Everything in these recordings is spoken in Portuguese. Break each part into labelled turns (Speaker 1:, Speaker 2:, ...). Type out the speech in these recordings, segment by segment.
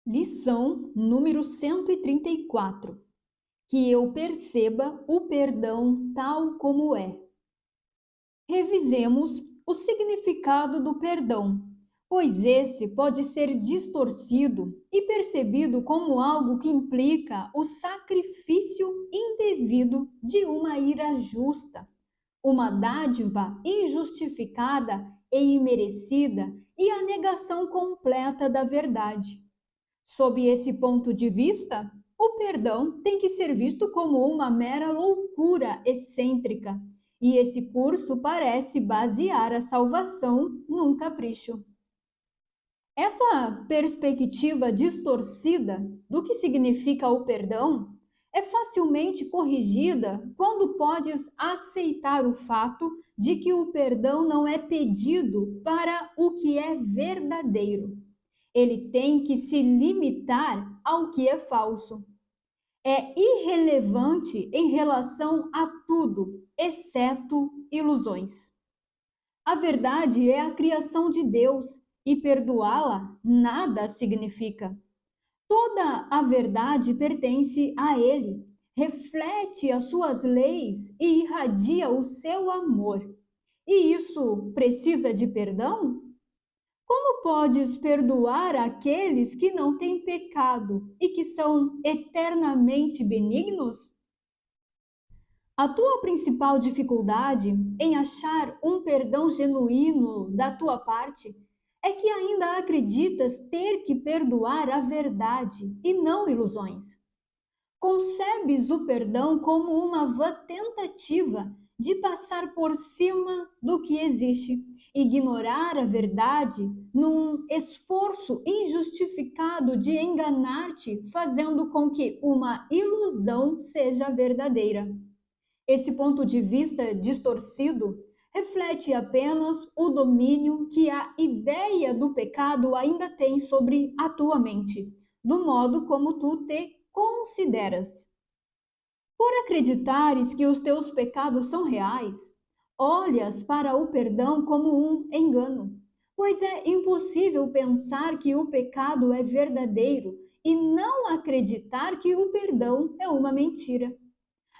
Speaker 1: Lição número 134. Que eu perceba o perdão tal como é. Revisemos o significado do perdão, pois esse pode ser distorcido e percebido como algo que implica o sacrifício indevido de uma ira justa, uma dádiva injustificada e imerecida e a negação completa da verdade. Sob esse ponto de vista, o perdão tem que ser visto como uma mera loucura excêntrica, e esse curso parece basear a salvação num capricho. Essa perspectiva distorcida do que significa o perdão é facilmente corrigida quando podes aceitar o fato de que o perdão não é pedido para o que é verdadeiro. Ele tem que se limitar ao que é falso. É irrelevante em relação a tudo, exceto ilusões. A verdade é a criação de Deus e perdoá-la nada significa. Toda a verdade pertence a Ele, reflete as suas leis e irradia o seu amor. E isso precisa de perdão? Como podes perdoar aqueles que não têm pecado e que são eternamente benignos? A tua principal dificuldade em achar um perdão genuíno da tua parte é que ainda acreditas ter que perdoar a verdade e não ilusões. Concebes o perdão como uma vã tentativa de passar por cima do que existe, ignorar a verdade num esforço injustificado de enganar-te, fazendo com que uma ilusão seja verdadeira. Esse ponto de vista distorcido reflete apenas o domínio que a ideia do pecado ainda tem sobre a tua mente, do modo como tu te consideras. Por acreditares que os teus pecados são reais, olhas para o perdão como um engano, pois é impossível pensar que o pecado é verdadeiro e não acreditar que o perdão é uma mentira.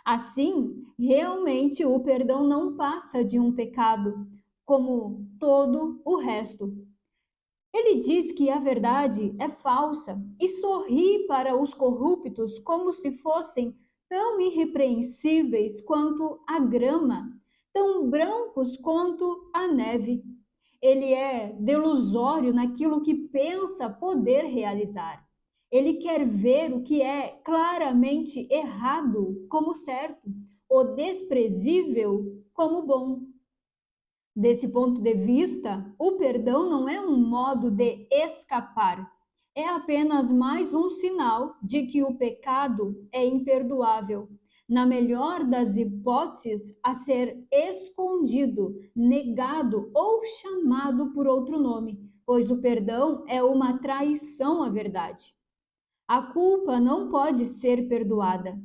Speaker 1: Assim, realmente o perdão não passa de um pecado, como todo o resto. Ele diz que a verdade é falsa e sorri para os corruptos como se fossem tão irrepreensíveis quanto a grama, tão brancos quanto a neve. Ele é delusório naquilo que pensa poder realizar. Ele quer ver o que é claramente errado como certo, o desprezível como bom. Desse ponto de vista, o perdão não é um modo de escapar, é apenas mais um sinal de que o pecado é imperdoável. Na melhor das hipóteses, a ser escondido, negado ou chamado por outro nome, pois o perdão é uma traição à verdade. A culpa não pode ser perdoada.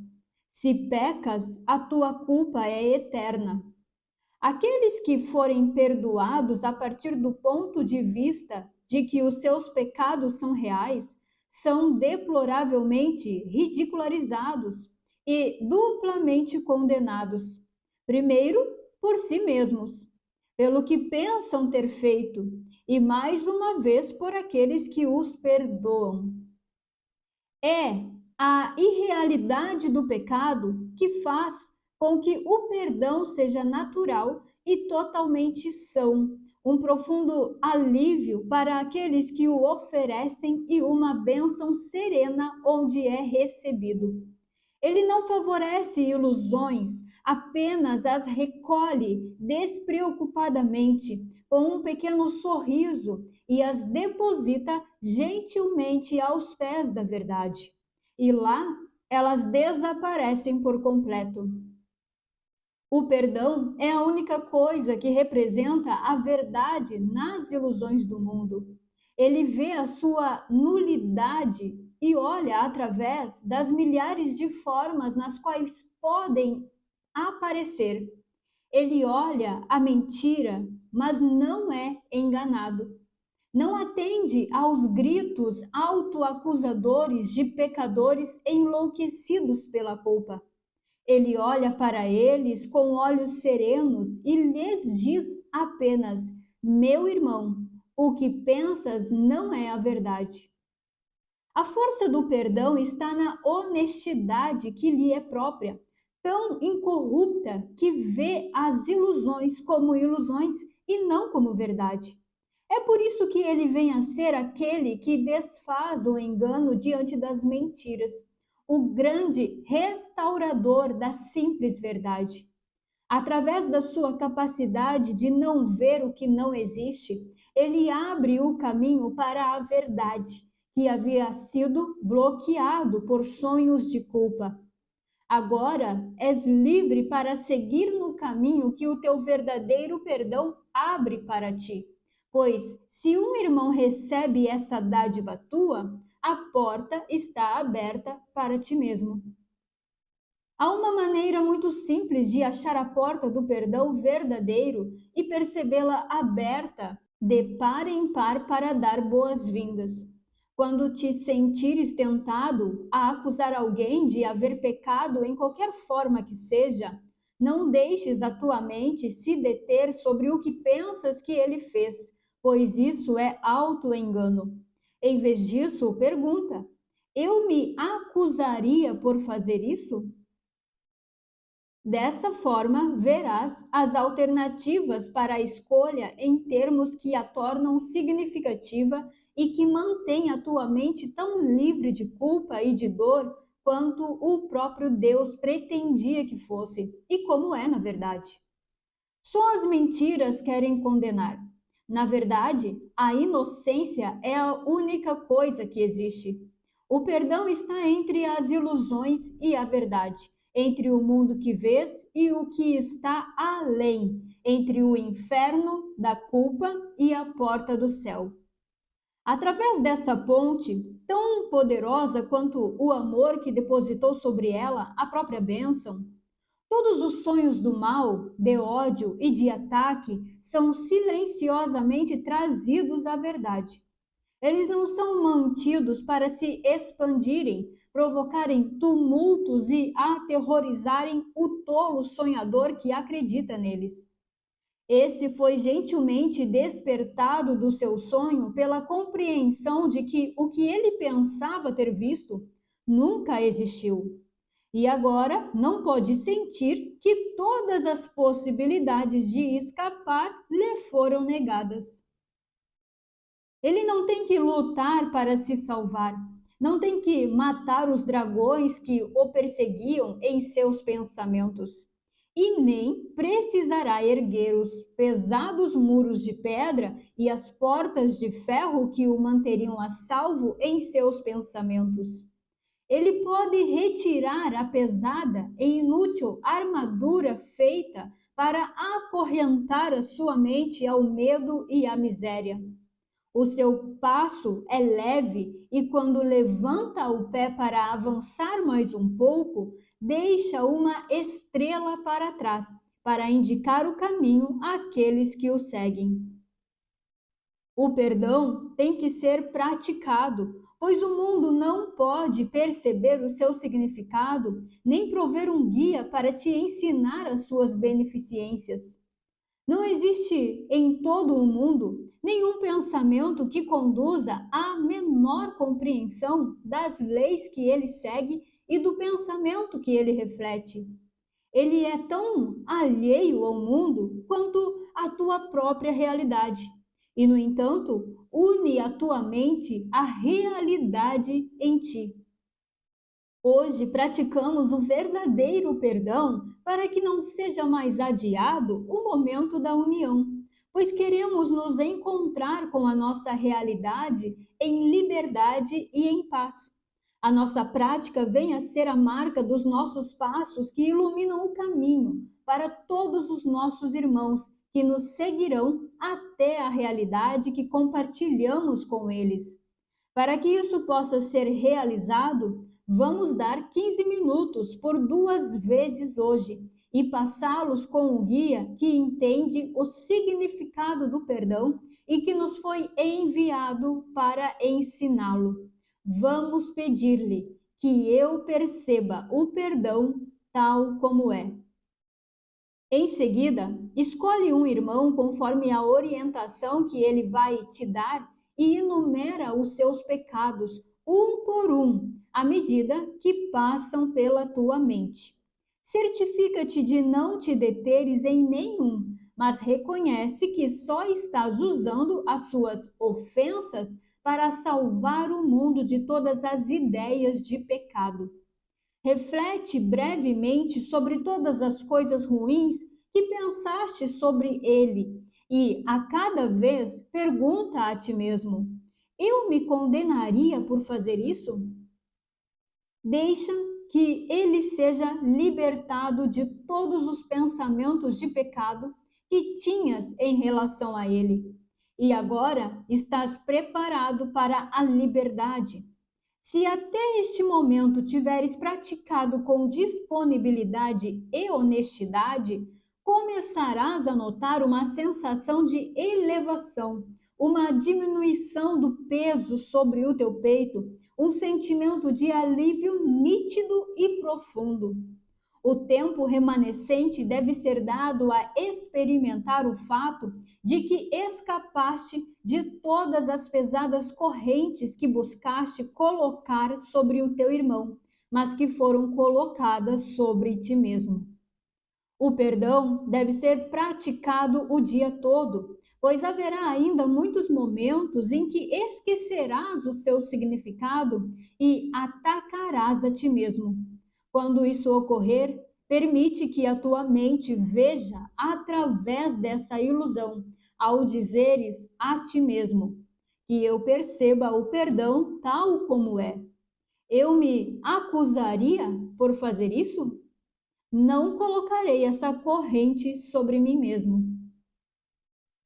Speaker 1: Se pecas, a tua culpa é eterna. Aqueles que forem perdoados a partir do ponto de vista de que os seus pecados são reais, são deploravelmente ridicularizados e duplamente condenados. Primeiro, por si mesmos, pelo que pensam ter feito, e mais uma vez por aqueles que os perdoam. É a irrealidade do pecado que faz com que o perdão seja natural e totalmente são, um profundo alívio para aqueles que o oferecem e uma bênção serena onde é recebido. Ele não favorece ilusões, apenas as recolhe despreocupadamente, com um pequeno sorriso e as deposita gentilmente aos pés da verdade. E lá elas desaparecem por completo. O perdão é a única coisa que representa a verdade nas ilusões do mundo. Ele vê a sua nulidade e olha através das milhares de formas nas quais podem aparecer. Ele olha a mentira, mas não é enganado. Não atende aos gritos autoacusadores de pecadores enlouquecidos pela culpa. Ele olha para eles com olhos serenos e lhes diz apenas: meu irmão, o que pensas não é a verdade. A força do perdão está na honestidade que lhe é própria, tão incorrupta que vê as ilusões como ilusões e não como verdade. É por isso que ele vem a ser aquele que desfaz o engano diante das mentiras, o grande restaurador da simples verdade. Através da sua capacidade de não ver o que não existe, ele abre o caminho para a verdade, que havia sido bloqueado por sonhos de culpa. Agora és livre para seguir no caminho que o teu verdadeiro perdão abre para ti. Pois, se um irmão recebe essa dádiva tua, a porta está aberta para ti mesmo. Há uma maneira muito simples de achar a porta do perdão verdadeiro e percebê-la aberta de par em par para dar boas-vindas. Quando te sentires tentado a acusar alguém de haver pecado em qualquer forma que seja, não deixes a tua mente se deter sobre o que pensas que ele fez, pois isso é auto-engano. Em vez disso, pergunta: eu me acusaria por fazer isso? Dessa forma, verás as alternativas para a escolha em termos que a tornam significativa e que mantém a tua mente tão livre de culpa e de dor quanto o próprio Deus pretendia que fosse, e como é na verdade. Só as mentiras querem condenar. Na verdade, a inocência é a única coisa que existe. O perdão está entre as ilusões e a verdade, entre o mundo que vês e o que está além, entre o inferno da culpa e a porta do céu. Através dessa ponte, tão poderosa quanto o amor que depositou sobre ela a própria bênção, todos os sonhos do mal, de ódio e de ataque são silenciosamente trazidos à verdade. Eles não são mantidos para se expandirem, provocarem tumultos e aterrorizarem o tolo sonhador que acredita neles. Esse foi gentilmente despertado do seu sonho pela compreensão de que o que ele pensava ter visto nunca existiu. E agora não pode sentir que todas as possibilidades de escapar lhe foram negadas. Ele não tem que lutar para se salvar, não tem que matar os dragões que o perseguiam em seus pensamentos, e nem precisará erguer os pesados muros de pedra e as portas de ferro que o manteriam a salvo em seus pensamentos. Ele pode retirar a pesada e inútil armadura feita para acorrentar a sua mente ao medo e à miséria. O seu passo é leve e, quando levanta o pé para avançar mais um pouco, deixa uma estrela para trás, para indicar o caminho àqueles que o seguem. O perdão tem que ser praticado, pois o mundo não pode perceber o seu significado, nem prover um guia para te ensinar as suas beneficências. Não existe em todo o mundo nenhum pensamento que conduza à menor compreensão das leis que ele segue e do pensamento que ele reflete. Ele é tão alheio ao mundo quanto a tua própria realidade. E, no entanto, une a tua mente à realidade em ti. Hoje praticamos o verdadeiro perdão para que não seja mais adiado o momento da união, pois queremos nos encontrar com a nossa realidade em liberdade e em paz. A nossa prática vem a ser a marca dos nossos passos que iluminam o caminho para todos os nossos irmãos que nos seguirão até a realidade que compartilhamos com eles. Para que isso possa ser realizado, vamos dar 15 minutos por 2 vezes hoje e passá-los com um guia que entende o significado do perdão e que nos foi enviado para ensiná-lo. Vamos pedir-lhe que eu perceba o perdão tal como é. Em seguida, escolhe um irmão conforme a orientação que ele vai te dar e enumera os seus pecados, um por um, à medida que passam pela tua mente. Certifica-te de não te deteres em nenhum, mas reconhece que só estás usando as suas ofensas para salvar o mundo de todas as ideias de pecado. Reflete brevemente sobre todas as coisas ruins que pensaste sobre ele e, a cada vez, pergunta a ti mesmo: eu me condenaria por fazer isso? Deixa que ele seja libertado de todos os pensamentos de pecado que tinhas em relação a ele. E agora estás preparado para a liberdade. Se até este momento tiveres praticado com disponibilidade e honestidade, começarás a notar uma sensação de elevação, uma diminuição do peso sobre o teu peito, um sentimento de alívio nítido e profundo. O tempo remanescente deve ser dado a experimentar o fato de que escapaste de todas as pesadas correntes que buscaste colocar sobre o teu irmão, mas que foram colocadas sobre ti mesmo. O perdão deve ser praticado o dia todo, pois haverá ainda muitos momentos em que esquecerás o seu significado e atacarás a ti mesmo. Quando isso ocorrer, permite que a tua mente veja através dessa ilusão, ao dizeres a ti mesmo que eu perceba o perdão tal como é. Eu me acusaria por fazer isso? Não colocarei essa corrente sobre mim mesmo.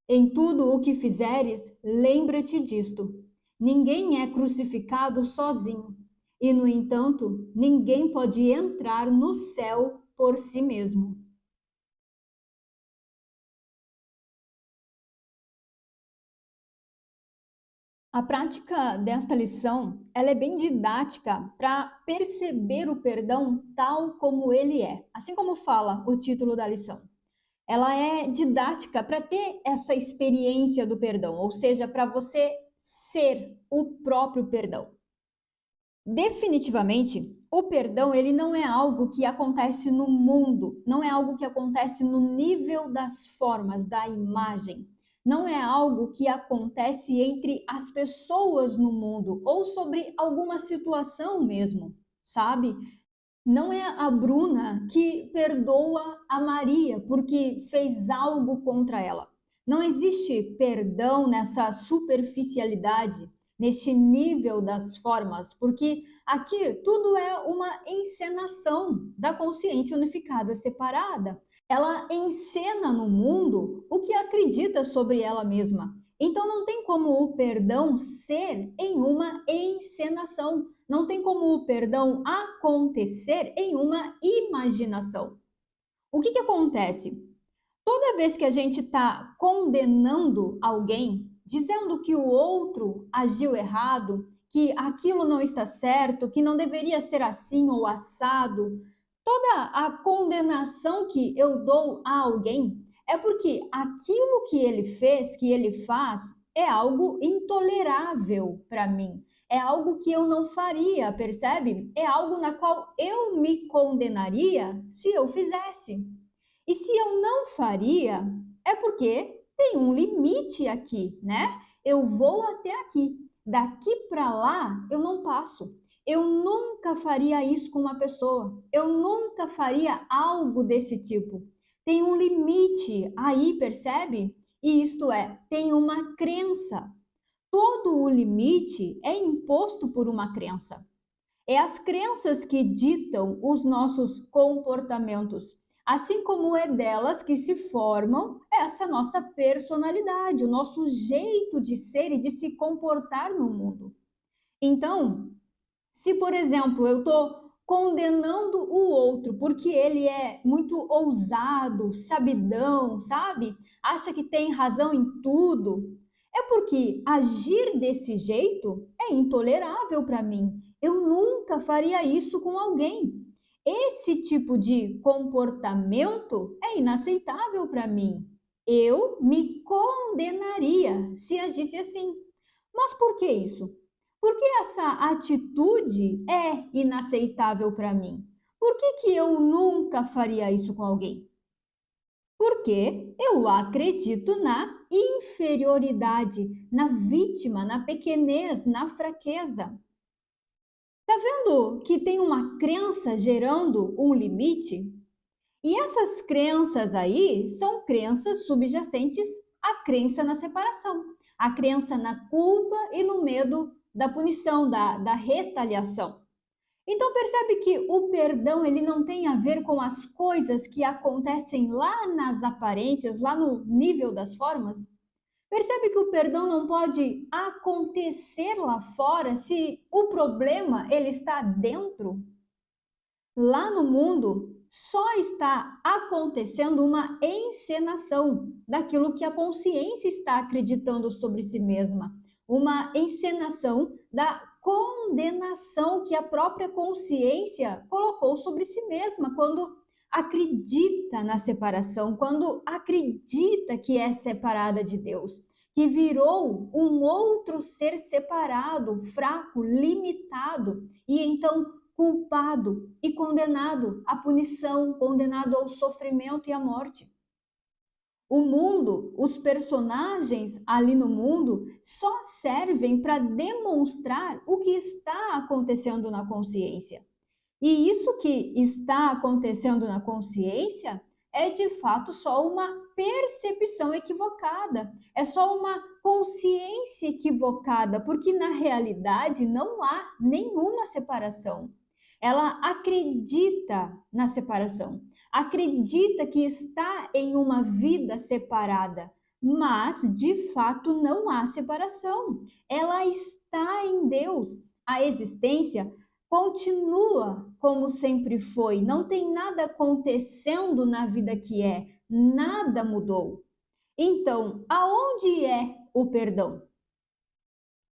Speaker 1: Em tudo o que fizeres, lembra-te disto: ninguém é crucificado sozinho, e, no entanto, ninguém pode entrar no céu por si mesmo. A prática desta lição, ela é bem didática para perceber o perdão tal como ele é, assim como fala o título da lição. Ela é didática para ter essa experiência do perdão, ou seja, para você ser o próprio perdão. Definitivamente, o perdão ele não é algo que acontece no mundo, não é algo que acontece no nível das formas, da imagem. Não é algo que acontece entre as pessoas no mundo ou sobre alguma situação mesmo, sabe? Não é a Bruna que perdoa a Maria porque fez algo contra ela. Não existe perdão nessa superficialidade, neste nível das formas, porque aqui tudo é uma encenação da consciência unificada separada. Ela encena no mundo o que acredita sobre ela mesma. Então não tem como o perdão ser em uma encenação, não tem como o perdão acontecer em uma imaginação. O que acontece? Toda vez que a gente está condenando alguém, dizendo que o outro agiu errado, que aquilo não está certo, que não deveria ser assim ou assado, toda a condenação que eu dou a alguém é porque aquilo que ele fez, que ele faz, é algo intolerável para mim. É algo que eu não faria, percebe? É algo na qual eu me condenaria se eu fizesse. E se eu não faria, é porque tem um limite aqui, né? Eu vou até aqui. Daqui para lá eu não passo. Eu nunca faria isso com uma pessoa. Eu nunca faria algo desse tipo. Tem um limite aí, percebe? E isto é, tem uma crença. Todo o limite é imposto por uma crença. É as crenças que ditam os nossos comportamentos, assim como é delas que se formam essa nossa personalidade, o nosso jeito de ser e de se comportar no mundo. Então, se, por exemplo, eu estou condenando o outro porque ele é muito ousado, sabidão, sabe? Acha que tem razão em tudo. É porque agir desse jeito é intolerável para mim. Eu nunca faria isso com alguém. Esse tipo de comportamento é inaceitável para mim. Eu me condenaria se agisse assim. Mas por que isso? Porque essa atitude é inaceitável para mim. Por que eu nunca faria isso com alguém? Porque eu acredito na inferioridade, na vítima, na pequenez, na fraqueza. Tá vendo que tem uma crença gerando um limite? E essas crenças aí são crenças subjacentes à crença na separação, a crença na culpa e no medo da punição, da retaliação. Então percebe que o perdão ele não tem a ver com as coisas que acontecem lá nas aparências, lá no nível das formas? Percebe que o perdão não pode acontecer lá fora se o problema ele está dentro? Lá no mundo só está acontecendo uma encenação daquilo que a consciência está acreditando sobre si mesma, uma encenação da condenação que a própria consciência colocou sobre si mesma quando acredita na separação, quando acredita que é separada de Deus, que virou um outro ser separado, fraco, limitado e então culpado e condenado à punição, condenado ao sofrimento e à morte. O mundo, os personagens ali no mundo só servem para demonstrar o que está acontecendo na consciência. E isso que está acontecendo na consciência é de fato só uma percepção equivocada, é só uma consciência equivocada, porque na realidade não há nenhuma separação. Ela acredita na separação, acredita que está em uma vida separada, mas de fato não há separação. Ela está em Deus. A existência continua como sempre foi, não tem nada acontecendo na vida que é, nada mudou. Então, aonde é o perdão?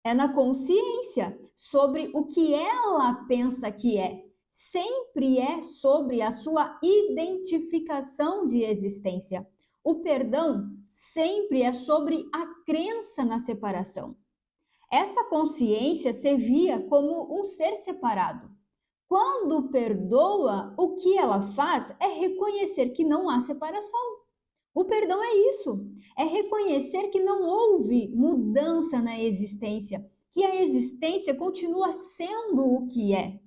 Speaker 1: É na consciência sobre o que ela pensa que é. Sempre é sobre a sua identificação de existência. O perdão sempre é sobre a crença na separação. Essa consciência se via como um ser separado. Quando perdoa, o que ela faz é reconhecer que não há separação. O perdão é isso, é reconhecer que não houve mudança na existência, que a existência continua sendo o que é.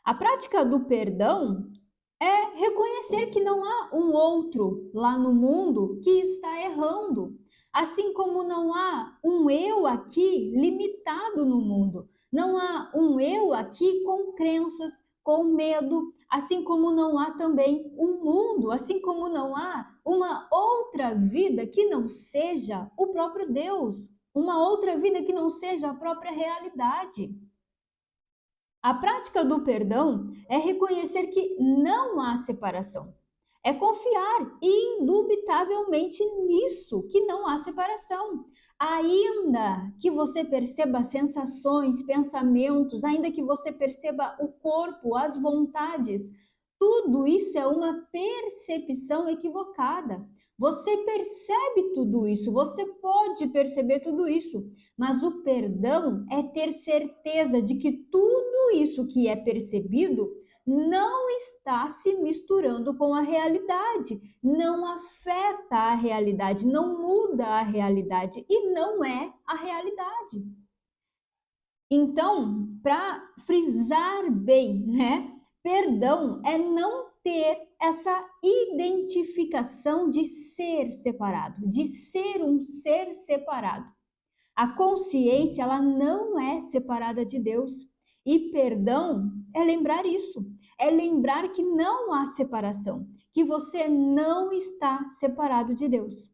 Speaker 1: A prática do perdão é reconhecer que não há um outro lá no mundo que está errando, assim como não há um eu aqui limitado no mundo, não há um eu aqui com crenças, com medo, assim como não há também um mundo, assim como não há uma outra vida que não seja o próprio Deus, uma outra vida que não seja a própria realidade. A prática do perdão é reconhecer que não há separação. É confiar indubitavelmente nisso, que não há separação. Ainda que você perceba sensações, pensamentos, ainda que você perceba o corpo, as vontades, tudo isso é uma percepção equivocada. Você percebe tudo isso, você pode perceber tudo isso, mas o perdão é ter certeza de que tudo isso que é percebido não está se misturando com a realidade, não afeta a realidade, não muda a realidade e não é a realidade. Então, para frisar bem, né? Perdão é não ter essa identificação de ser separado, de ser um ser separado. A consciência, ela não é separada de Deus. E perdão é lembrar isso, é lembrar que não há separação, que você não está separado de Deus.